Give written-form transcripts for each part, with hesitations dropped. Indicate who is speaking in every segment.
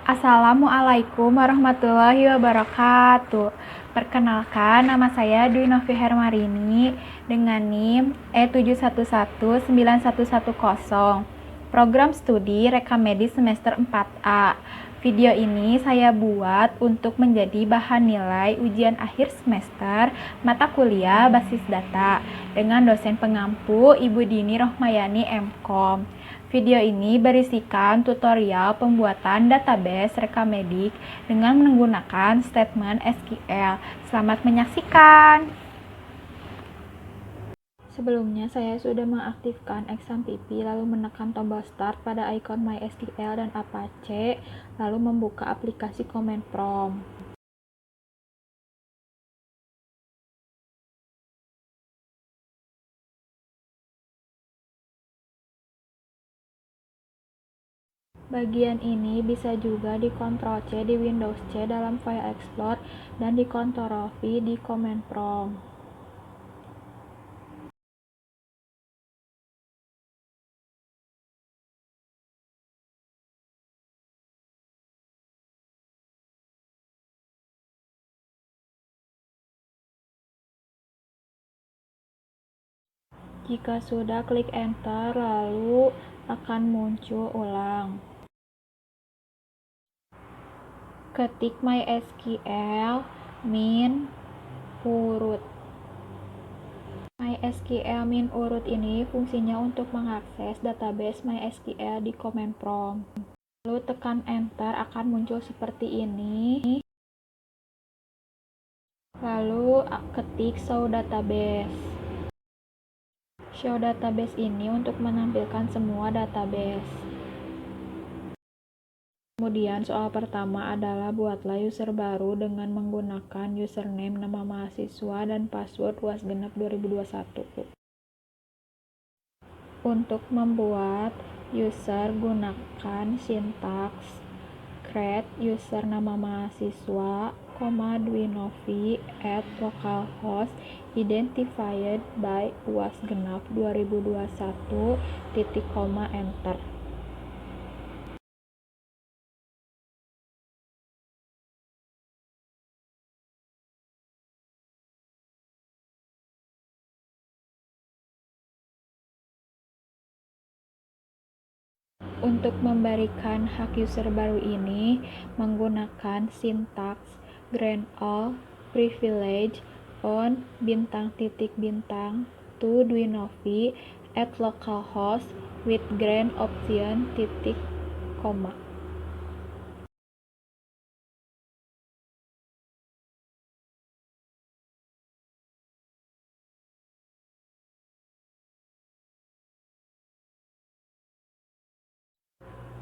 Speaker 1: Assalamualaikum warahmatullahi wabarakatuh. Perkenalkan, nama saya Dwi Novi Hermarini dengan NIM E71191110. Program studi Rekam Medis semester 4A. Video ini saya buat untuk menjadi bahan nilai ujian akhir semester mata kuliah basis data dengan dosen pengampu Ibu Dini Rohmayani MKom. Video ini berisikan tutorial pembuatan database rekam medik dengan menggunakan statement SQL. Selamat menyaksikan. Sebelumnya saya sudah mengaktifkan XAMPP lalu menekan tombol start pada ikon MySQL dan Apache lalu membuka aplikasi Command Prompt. Bagian ini bisa juga di Ctrl C di Windows C dalam File Explorer dan di Ctrl V di Command Prompt. Jika sudah, klik Enter, lalu akan muncul ulang. Ketik MySQL min urut. MySQL min urut ini fungsinya untuk mengakses database MySQL di Command Prompt. Lalu tekan Enter, akan muncul seperti ini. Lalu ketik Show Database. Show Database ini untuk menampilkan semua database. Kemudian soal pertama adalah buatlah user baru dengan menggunakan username nama mahasiswa dan password UAS Genap 2021. Untuk membuat user, gunakan sintaks create user nama mahasiswa, Dwinovi @localhost identified by UAS Genap 2021, enter. Untuk memberikan hak user baru ini menggunakan sintaks grant all privilege on to Dwinovi @localhost with grant option .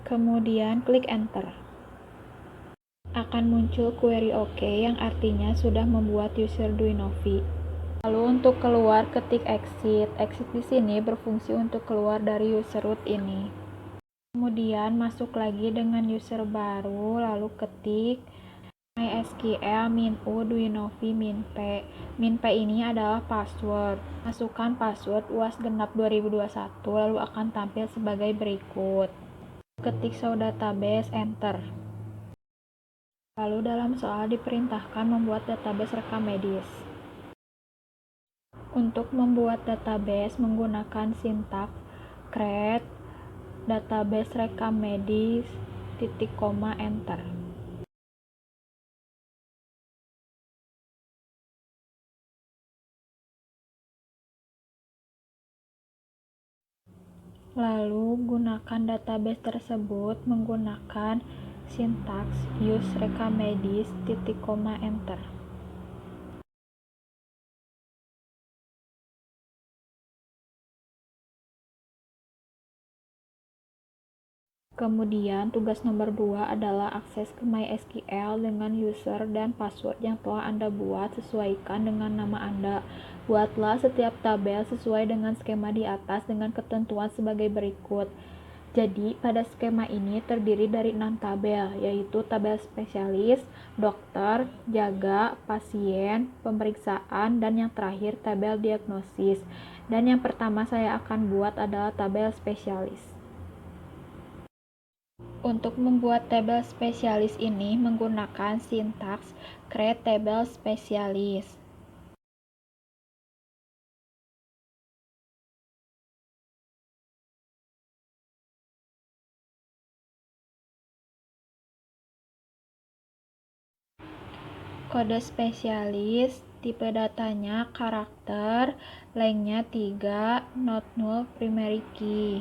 Speaker 1: Kemudian klik Enter. Akan muncul query OK yang artinya sudah membuat user Dwinovi. Lalu untuk keluar ketik exit. Exit di sini berfungsi untuk keluar dari user root ini. Kemudian masuk lagi dengan user baru lalu ketik MySQL min u Dwinovi min p. Min p ini adalah password. Masukkan password UAS Genap 2021 lalu akan tampil sebagai berikut. Ketik Show Database, Enter. Lalu dalam soal diperintahkan membuat database rekam medis. Untuk membuat database menggunakan sintaks create database rekam medis, enter. Lalu gunakan database tersebut menggunakan sintaks use rekam medis, enter. Kemudian tugas nomor 2 adalah akses ke MySQL dengan user dan password yang telah Anda buat, sesuaikan dengan nama Anda. Buatlah setiap tabel sesuai dengan skema di atas dengan ketentuan sebagai berikut. Jadi, pada skema ini terdiri dari 6 tabel, yaitu tabel spesialis, dokter, jaga, pasien, pemeriksaan, dan yang terakhir tabel diagnosis. Dan yang pertama saya akan buat adalah tabel spesialis. Untuk membuat tabel spesialis ini menggunakan sintaks create table spesialis. Kode spesialis, tipe datanya karakter, lengthnya 3, not null, primary key.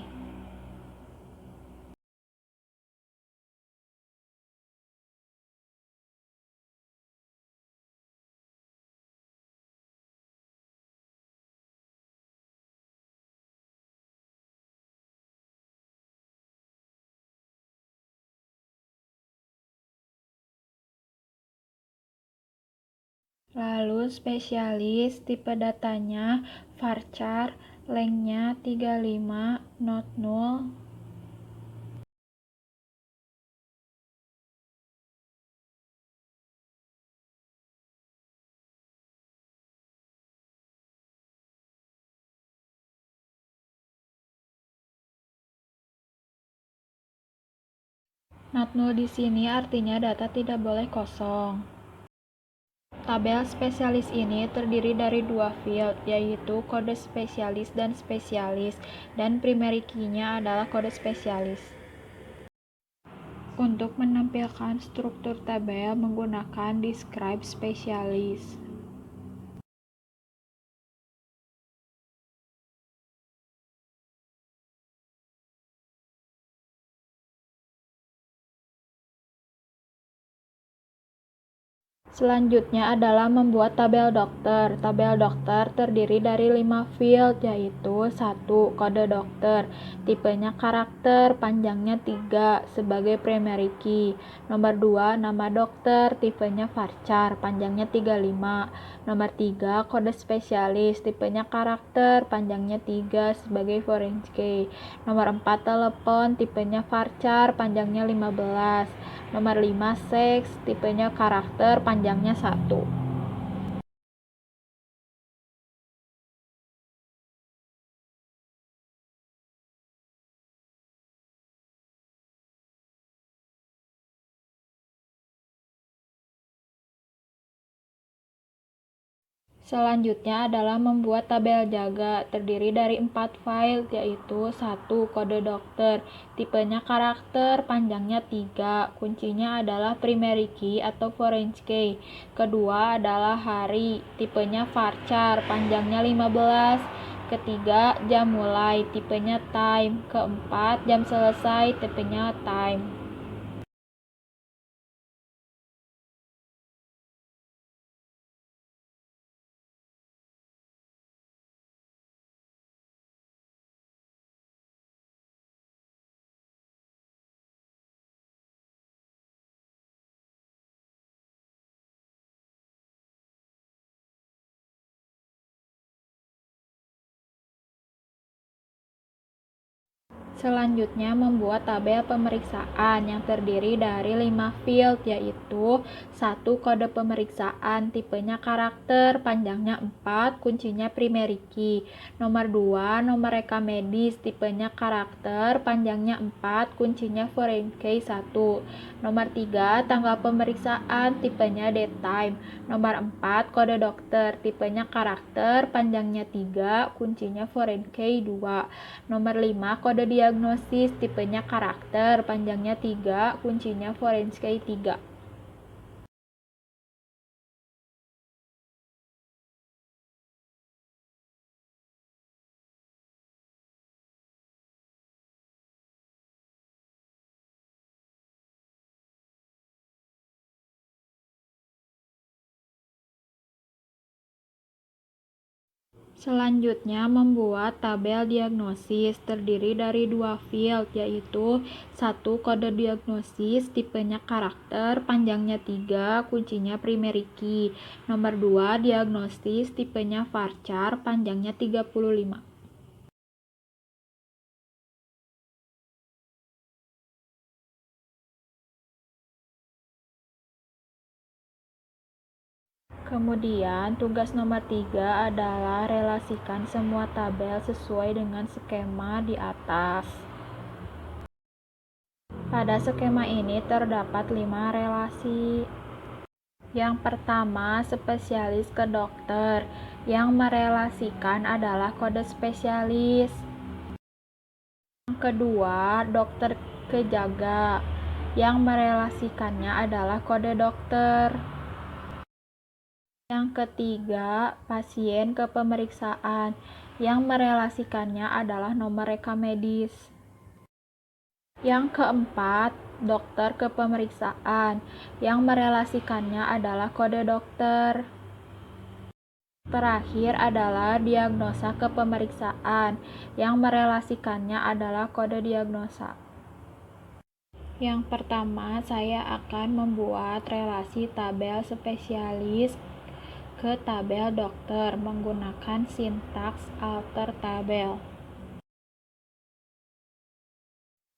Speaker 1: Lalu spesialis, tipe datanya varchar, lengthnya 35, not null. Not null di sini artinya data tidak boleh kosong. Tabel spesialis ini terdiri dari dua field, yaitu kode spesialis dan spesialis, dan primary key-nya adalah kode spesialis. Untuk menampilkan struktur tabel menggunakan describe spesialis. Selanjutnya adalah membuat tabel dokter. Tabel dokter terdiri dari 5 field, yaitu 1. Kode dokter, tipenya karakter, panjangnya 3 sebagai primary key. Nomor 2. Nama dokter, tipenya varchar, panjangnya 35. Nomor 3. Kode spesialis, tipenya karakter, panjangnya 3 sebagai foreign key. Nomor 4. Telepon, tipenya varchar, panjangnya 15. Nomor 5. Seks, tipenya karakter, panjangnya 1. Selanjutnya adalah membuat tabel jaga, terdiri dari 4 file, yaitu 1. Kode dokter, tipenya karakter, panjangnya 3, kuncinya adalah primary key atau foreign key. Kedua adalah hari, tipenya varchar, panjangnya 15. Ketiga, jam mulai, tipenya time. Keempat, jam selesai, tipenya time. Selanjutnya membuat tabel pemeriksaan yang terdiri dari 5 field, yaitu 1. Kode pemeriksaan, tipenya karakter, panjangnya 4, kuncinya primary key. Nomor 2. Nomor rekam medis, tipenya karakter, panjangnya 4, kuncinya foreign key 1. Nomor 3. Tanggal pemeriksaan, tipenya date time. Nomor 4. Kode dokter, tipenya karakter, panjangnya 3, kuncinya foreign key 2. Nomor 5. Kode diagnosis, tipenya karakter, panjangnya 3, kuncinya foreign key 3. Selanjutnya membuat tabel diagnosis, terdiri dari 2 field, yaitu 1. Kode diagnosis, tipenya karakter, panjangnya 3, kuncinya primary key. Nomor 2. Diagnosis, tipenya varchar, panjangnya 35. Kemudian, tugas nomor 3 adalah relasikan semua tabel sesuai dengan skema di atas. Pada skema ini terdapat 5 relasi. Yang pertama, spesialis ke dokter. Yang merelasikan adalah kode spesialis. Yang kedua, dokter ke jaga. Yang merelasikannya adalah kode dokter. Yang ketiga, pasien ke pemeriksaan. Yang merelasikannya adalah nomor rekam medis. Yang keempat, dokter ke pemeriksaan. Yang merelasikannya adalah kode dokter. Terakhir adalah diagnosa ke pemeriksaan. Yang merelasikannya adalah kode diagnosa. Yang pertama, saya akan membuat relasi tabel spesialis ke tabel dokter menggunakan sintaks alter tabel.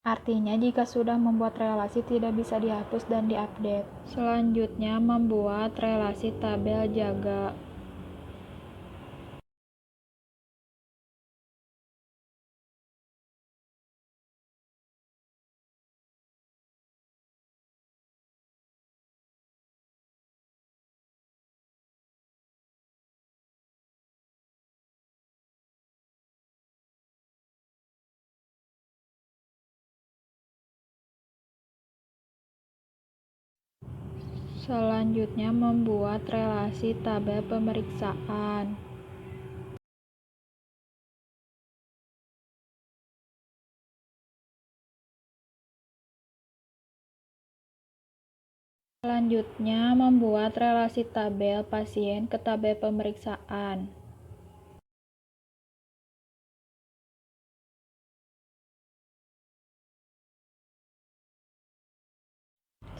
Speaker 1: Artinya, jika sudah membuat relasi tidak bisa dihapus dan diupdate. Selanjutnya, membuat relasi tabel jaga. Selanjutnya, membuat relasi tabel pemeriksaan. Selanjutnya, membuat relasi tabel pasien ke tabel pemeriksaan.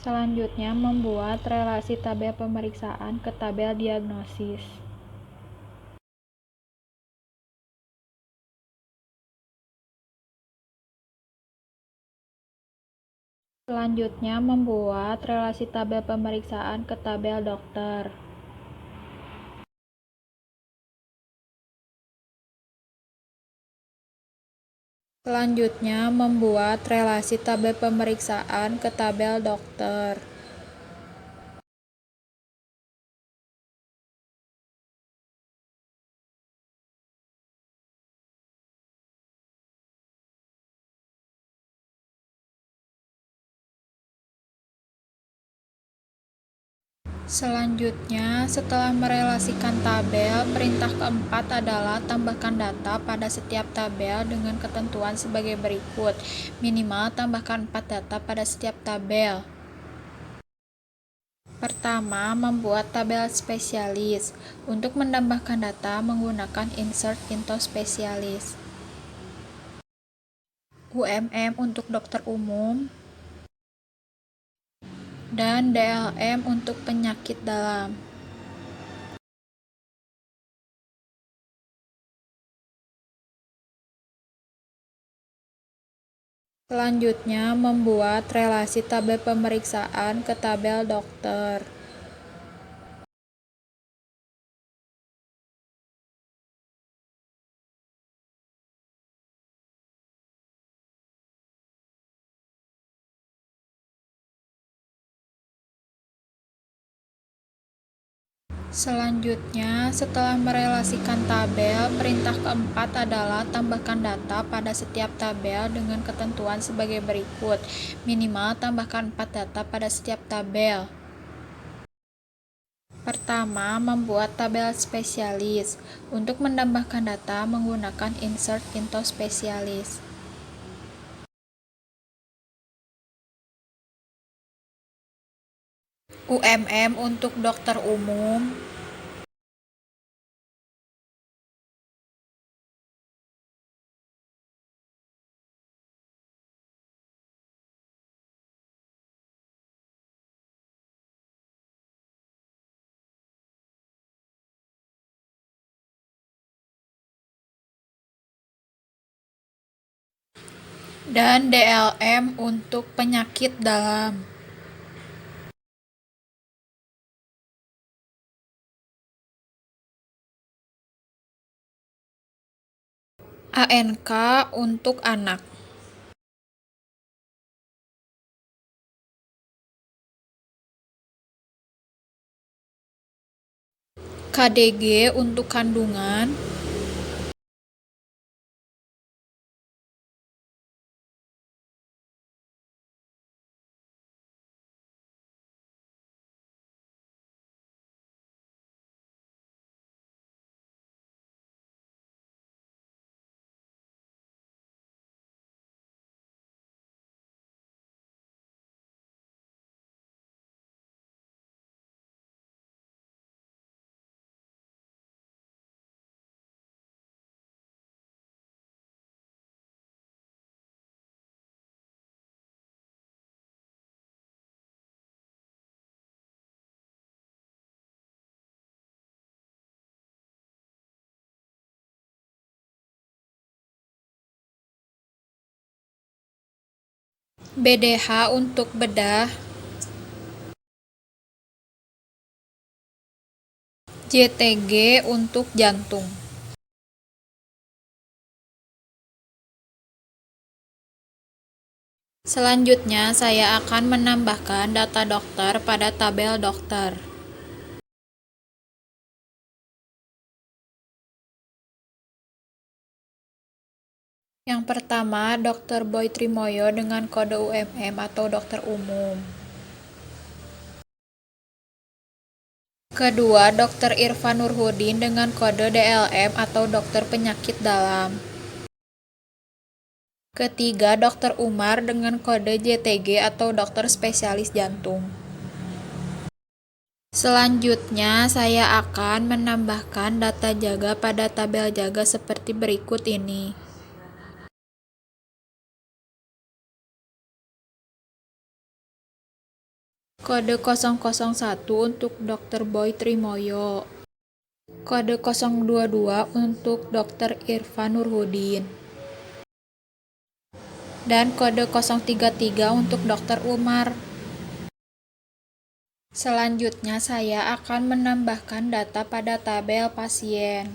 Speaker 1: Selanjutnya, membuat relasi tabel pemeriksaan ke tabel diagnosis. Selanjutnya, membuat relasi tabel pemeriksaan ke tabel dokter. Selanjutnya, membuat relasi tabel pemeriksaan ke tabel dokter. Selanjutnya, setelah merelasikan tabel, perintah keempat adalah tambahkan data pada setiap tabel dengan ketentuan sebagai berikut. Minimal tambahkan 4 data pada setiap tabel. Pertama, membuat tabel spesialis. Untuk menambahkan data menggunakan insert into spesialis. UMM untuk dokter umum dan DLM untuk penyakit dalam. Selanjutnya, membuat relasi tabel pemeriksaan ke tabel dokter. Selanjutnya, setelah merelasikan tabel, perintah keempat adalah tambahkan data pada setiap tabel dengan ketentuan sebagai berikut. Minimal tambahkan 4 data pada setiap tabel. Pertama, membuat tabel spesialis. Untuk menambahkan data menggunakan insert into spesialis. UMM untuk dokter umum dan DLM untuk penyakit dalam. ANK untuk anak. KDG untuk kandungan, BDH untuk bedah, JTG untuk jantung. Selanjutnya, saya akan menambahkan data dokter pada tabel dokter. Yang pertama, Dr. Boy Trimoyo dengan kode UMM atau dokter umum. Kedua, Dr. Irfan Nurhudin dengan kode DLM atau dokter penyakit dalam. Ketiga, Dr. Umar dengan kode JTG atau dokter spesialis jantung. Selanjutnya, saya akan menambahkan data jaga pada tabel jaga seperti berikut ini. Kode 001 untuk Dr. Boy Trimoyo. Kode 022 untuk Dr. Irfan Nurhudin. Dan kode 033 untuk Dr. Umar. Selanjutnya, saya akan menambahkan data pada tabel pasien.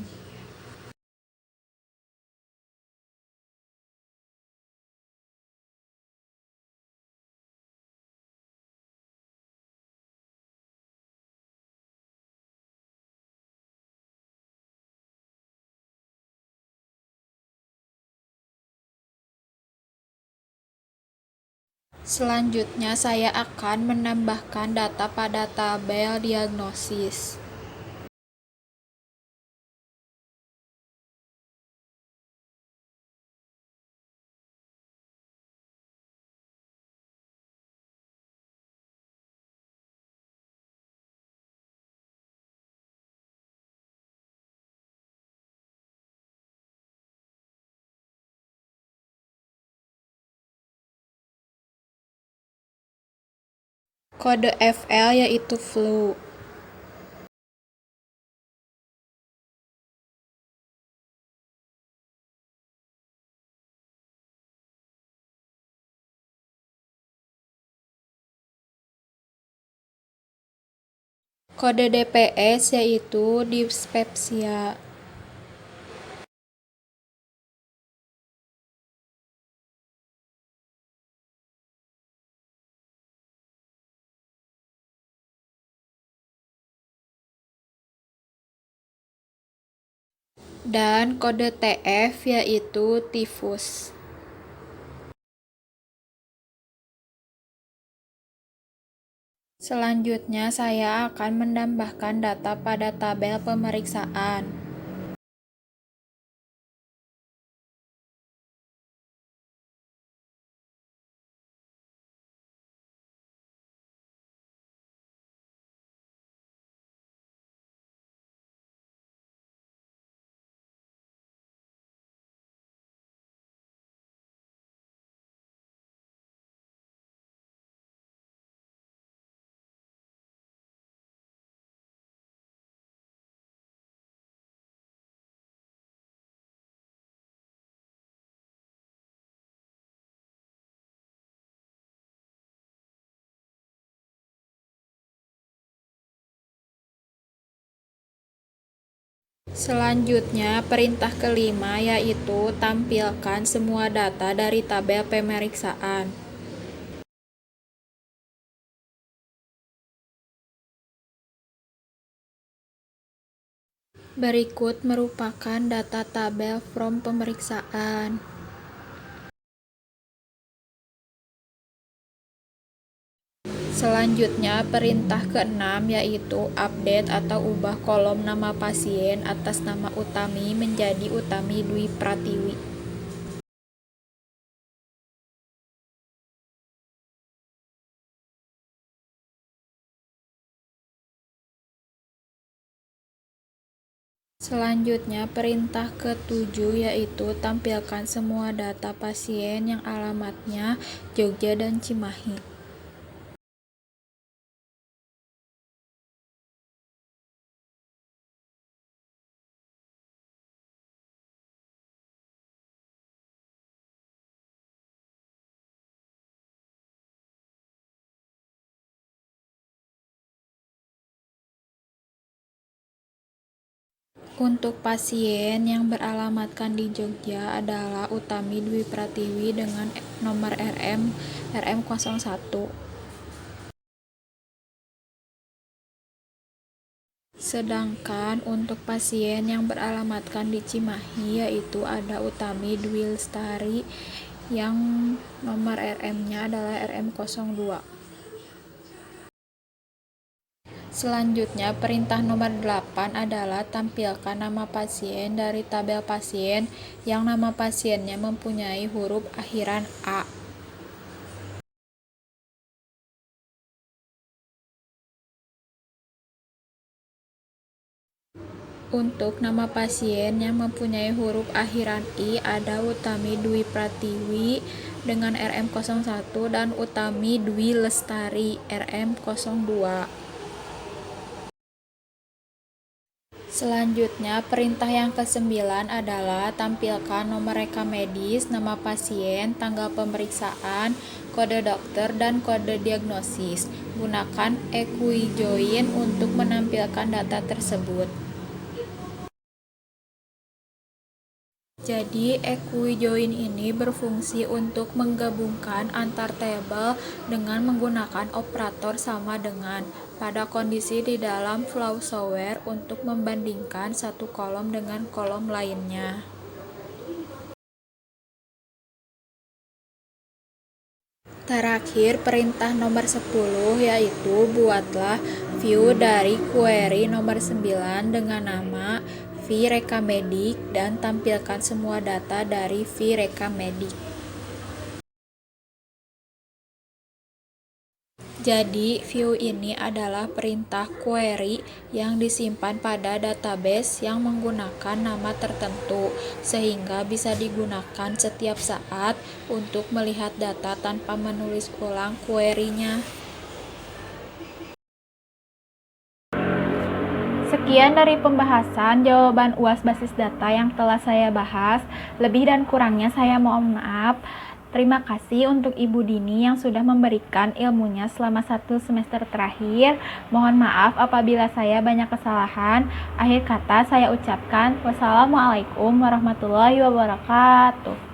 Speaker 1: Selanjutnya, saya akan menambahkan data pada tabel diagnosis. Kode FL yaitu flu. Kode DPS yaitu dispepsia. Dan kode TF yaitu tifus. Selanjutnya, saya akan menambahkan data pada tabel pemeriksaan. Selanjutnya, perintah kelima yaitu tampilkan semua data dari tabel pemeriksaan. Berikut merupakan data tabel from pemeriksaan. Selanjutnya, perintah ke-6 yaitu update atau ubah kolom nama pasien atas nama Utami menjadi Utami Dwi Pratiwi. Selanjutnya, perintah ke-7 yaitu tampilkan semua data pasien yang alamatnya Jogja dan Cimahi. Untuk pasien yang beralamatkan di Jogja adalah Utami Dwi Pratiwi dengan nomor RM01. Sedangkan untuk pasien yang beralamatkan di Cimahi yaitu ada Utami Dwi Lestari yang nomor RM-nya adalah RM02. Selanjutnya, perintah nomor 8 adalah tampilkan nama pasien dari tabel pasien yang nama pasiennya mempunyai huruf akhiran A. Untuk nama pasien yang mempunyai huruf akhiran I ada Utami Dwi Pratiwi dengan RM01 dan Utami Dwi Lestari RM02. Selanjutnya, perintah yang ke-9 adalah tampilkan nomor rekam medis, nama pasien, tanggal pemeriksaan, kode dokter, dan kode diagnosis. Gunakan EquiJoin untuk menampilkan data tersebut. Jadi, EquiJoin ini berfungsi untuk menggabungkan antar tabel dengan menggunakan operator sama dengan pada kondisi di dalam Flowsoftware untuk membandingkan satu kolom dengan kolom lainnya. Terakhir, perintah nomor 10 yaitu buatlah view dari query nomor 9 dengan nama VRekaMedik dan tampilkan semua data dari VRekaMedik. Jadi, view ini adalah perintah query yang disimpan pada database yang menggunakan nama tertentu, sehingga bisa digunakan setiap saat untuk melihat data tanpa menulis ulang query-nya. Sekian dari pembahasan jawaban UAS basis data yang telah saya bahas. Lebih dan kurangnya saya mohon maaf. Terima kasih untuk Ibu Dini yang sudah memberikan ilmunya selama 1 semester terakhir. Mohon maaf apabila saya banyak kesalahan. Akhir kata saya ucapkan wassalamualaikum warahmatullahi wabarakatuh.